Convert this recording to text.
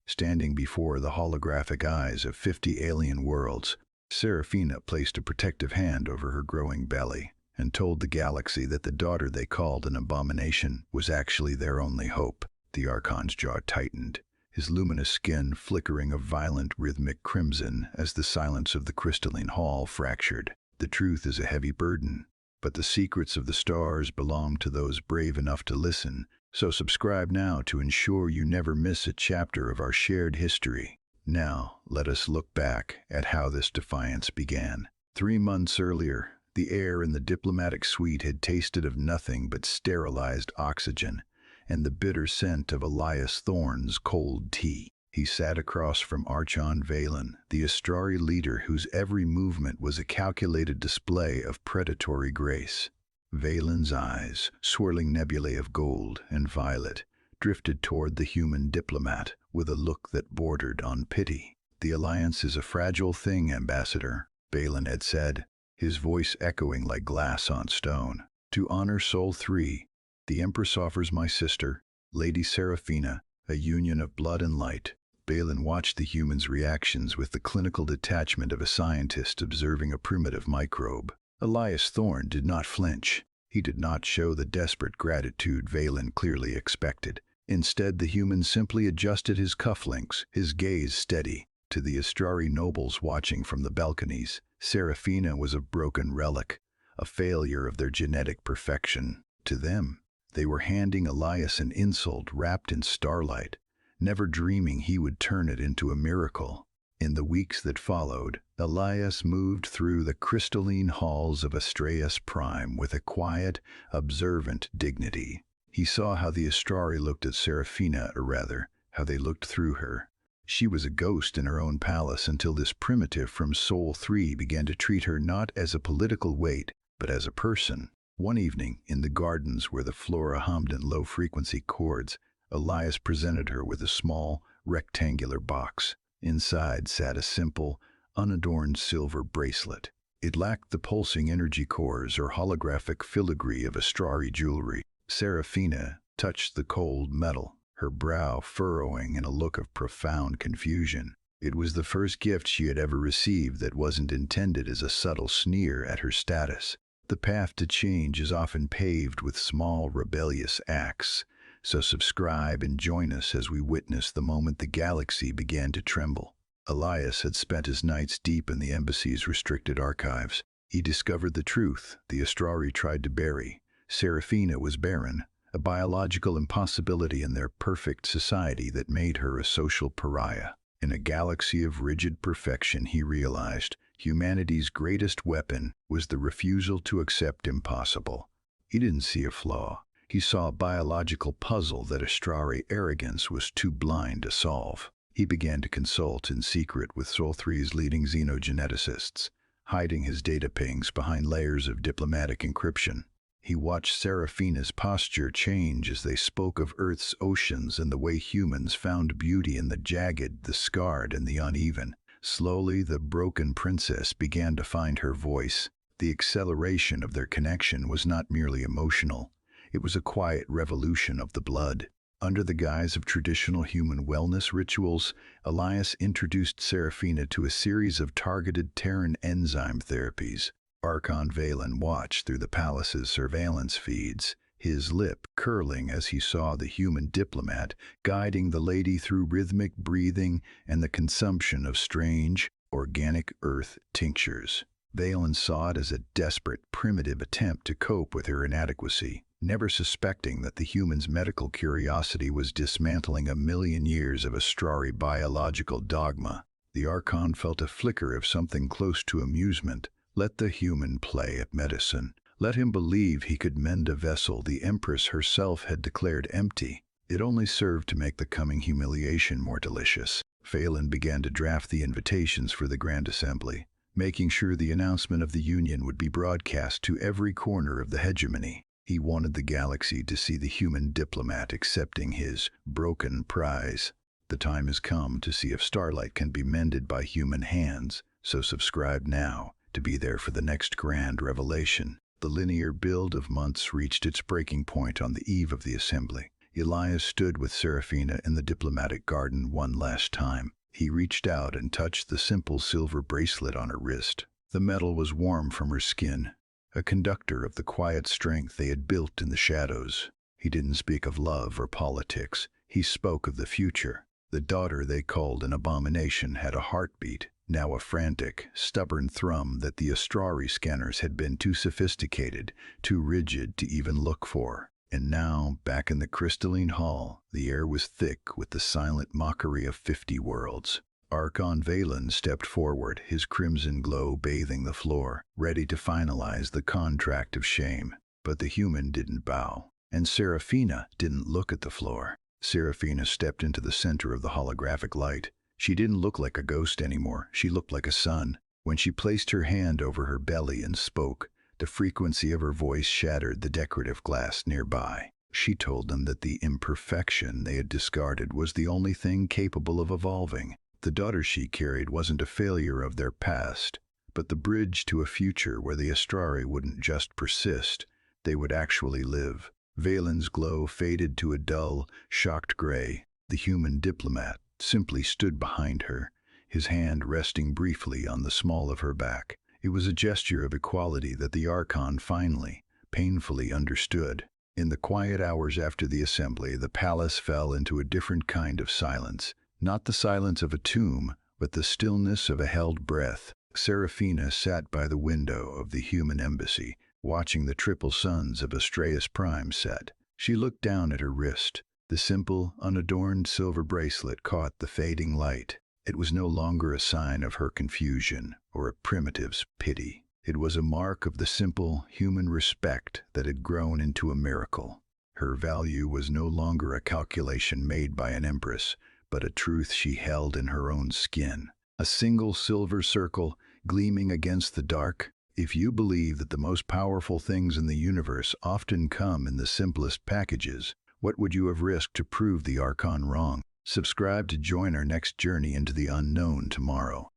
Standing before the holographic eyes of 50 alien worlds, Serafina placed a protective hand over her growing belly and told the galaxy that the daughter they called an abomination was actually their only hope. The Archon's jaw tightened, his luminous skin flickering a violent rhythmic crimson as the silence of the crystalline hall fractured. The truth is a heavy burden, but the secrets of the stars belong to those brave enough to listen, so subscribe now to ensure you never miss a chapter of our shared history. Now, let us look back at how this defiance began. 3 months earlier, the air in the diplomatic suite had tasted of nothing but sterilized oxygen and the bitter scent of Elias Thorne's cold tea. He sat across from Archon Valen, the Astrari leader whose every movement was a calculated display of predatory grace. Valen's eyes, swirling nebulae of gold and violet, drifted toward the human diplomat with a look that bordered on pity. "The Alliance is a fragile thing, Ambassador," Valen had said, his voice echoing like glass on stone. "To honor Sol 3, the Empress offers my sister, Lady Serafina, a union of blood and light." Valen watched the human's reactions with the clinical detachment of a scientist observing a primitive microbe. Elias Thorne did not flinch. He did not show the desperate gratitude Valen clearly expected. Instead, the human simply adjusted his cufflinks, his gaze steady. To the Astrari nobles watching from the balconies, Serafina was a broken relic, a failure of their genetic perfection. To them, they were handing Elias an insult wrapped in starlight, never dreaming he would turn it into a miracle. In the weeks that followed, Elias moved through the crystalline halls of Astraeus Prime with a quiet, observant dignity. He saw how the Astrari looked at Serafina, or rather, how they looked through her. She was a ghost in her own palace until this primitive from Sol 3 began to treat her not as a political weight, but as a person. One evening, in the gardens where the flora hummed in low-frequency chords, Elias presented her with a small, rectangular box. Inside sat a simple, unadorned silver bracelet. It lacked the pulsing energy cores or holographic filigree of Astrari jewelry. Serafina touched the cold metal, her brow furrowing in a look of profound confusion. It was the first gift she had ever received that wasn't intended as a subtle sneer at her status. The path to change is often paved with small, rebellious acts, so subscribe and join us as we witness the moment the galaxy began to tremble. Elias had spent his nights deep in the embassy's restricted archives. He discovered the truth the Astrari tried to bury. Serafina was barren, a biological impossibility in their perfect society that made her a social pariah. In a galaxy of rigid perfection, he realized, humanity's greatest weapon was the refusal to accept impossible. He didn't see a flaw. He saw a biological puzzle that Astrari arrogance was too blind to solve. He began to consult in secret with Sol 3's leading xenogeneticists, hiding his data pings behind layers of diplomatic encryption. He watched Serafina's posture change as they spoke of Earth's oceans and the way humans found beauty in the jagged, the scarred, and the uneven. Slowly, the broken princess began to find her voice. The acceleration of their connection was not merely emotional. It was a quiet revolution of the blood. Under the guise of traditional human wellness rituals, Elias introduced Serafina to a series of targeted Terran enzyme therapies. Archon Valen watched through the palace's surveillance feeds, his lip curling as he saw the human diplomat guiding the lady through rhythmic breathing and the consumption of strange, organic earth tinctures. Valen saw it as a desperate, primitive attempt to cope with her inadequacy, never suspecting that the human's medical curiosity was dismantling a million years of Astrari biological dogma. The Archon felt a flicker of something close to amusement. Let the human play at medicine. Let him believe he could mend a vessel the Empress herself had declared empty. It only served to make the coming humiliation more delicious. Valen began to draft the invitations for the Grand Assembly, making sure the announcement of the Union would be broadcast to every corner of the hegemony. He wanted the galaxy to see the human diplomat accepting his broken prize. The time has come to see if starlight can be mended by human hands, so subscribe now to be there for the next grand revelation. The linear build of months reached its breaking point on the eve of the assembly. Elias stood with Seraphina in the diplomatic garden one last time. He reached out and touched the simple silver bracelet on her wrist. The metal was warm from her skin, a conductor of the quiet strength they had built in the shadows. He didn't speak of love or politics. He spoke of the future. The daughter they called an abomination had a heartbeat, now a frantic, stubborn thrum that the astrari scanners had been too sophisticated, too rigid to even look for. And now, back in the crystalline hall, the air was thick with the silent mockery of 50 worlds. Archon Valen stepped forward, his crimson glow bathing the floor, ready to finalize the contract of shame. But the human didn't bow, and Seraphina didn't look at the floor. Seraphina stepped into the center of the holographic light. She didn't look like a ghost anymore. She looked like a sun. When she placed her hand over her belly and spoke, the frequency of her voice shattered the decorative glass nearby. She told them that the imperfection they had discarded was the only thing capable of evolving. The daughter she carried wasn't a failure of their past, but the bridge to a future where the astrari wouldn't just persist, they would actually live. Valen's glow faded to a dull, shocked gray. The human diplomat simply stood behind her, his hand resting briefly on the small of her back. It was a gesture of equality that the Archon finally, painfully understood. In the quiet hours after the assembly, the palace fell into a different kind of silence. Not the silence of a tomb, but the stillness of a held breath. Seraphina sat by the window of the human embassy, watching the triple suns of Astraeus Prime set. She looked down at her wrist. The simple, unadorned silver bracelet caught the fading light. It was no longer a sign of her confusion or a primitive's pity. It was a mark of the simple, human respect that had grown into a miracle. Her value was no longer a calculation made by an empress, but a truth she held in her own skin. A single silver circle, gleaming against the dark. If you believe that the most powerful things in the universe often come in the simplest packages, what would you have risked to prove the Archon wrong? Subscribe to join our next journey into the unknown tomorrow.